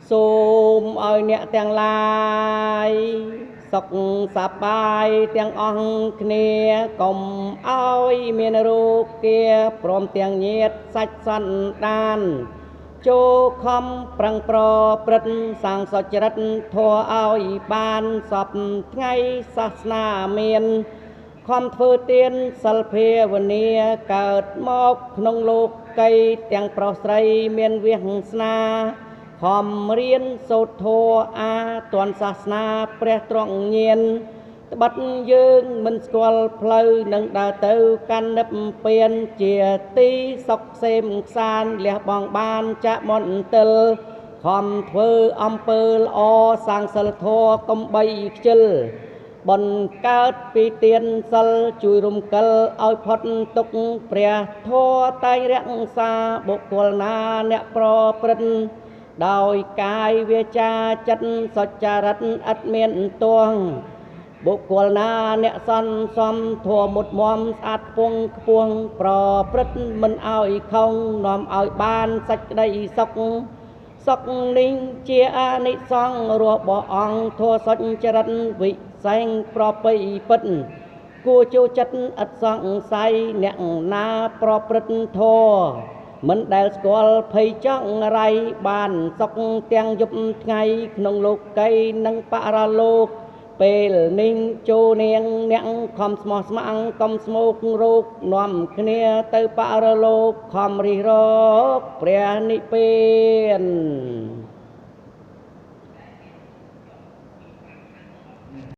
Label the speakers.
Speaker 1: សូមឲ្យអ្នកទាំងឡាយសុខសប្បាយទាំងអស់គ្នាកុំឲ្យមានរោគគាព្រមទាំងញាតិសាច់សន្តានចូលខំប្រឹងប្រព្រឹត្តសាងសុចរិតធម៌ឲ្យបានសពថ្ងៃសាសនាមានខំធ្វើទានសិលភាវនាកើតមកក្នុងលោកីទាំងប្រុសស្រីមានវាសនាខំរៀនសូត្រធម៌អាទានសាសនាព្រះទ្រង់ញៀនត្បិតយើងមិនស្គាល់ផ្លូវនឹងដើរទៅកាន់និព្វានជាទីសុខសេមសានលះបង់បានចាក់មន្ទិលខំធ្វើអំពើល្អសាងសិលធម៌កុំបីខ្ជិលបង្កើតពីទានសិលជួយរំកិលឲ្យផុតទុក្ខព្រះធម៌តែងរក្សាបុគ្គលណាអ្នកប្រព្រឹត្តដោយកាយវាចាចិត្តសុចរិតឥតមានទាស់បុគ្គលណាអ្នកសន្សំធម៌មុតមមស្អាតខ្ពង់ខ្ពស់ប្រព្រឹត្តមិនឲ្យខុសនាំឲ្យបានសេចក្តីសុខសុខនេះជាអានិសង្ឃរបស់អង្គធម៌សុចរិតវិសែងប្រពៃពិតគួរចូលចិត្តឥតសង្ស័យអ្នកណាប្រព្រឹត្តធម៌មិនដែលស្គាល់ភ័យចង់រៃបានសុខទាំងយប់ថ្ងៃក្នុងលោកីនិងបរលោកពេលនេះចូលនាងអ្នកខំស្មោះស្ម័គ្រកុំស្មោករោគនាំគ្នាទៅបរលោកខំរិះរកព្រះនិព្វាន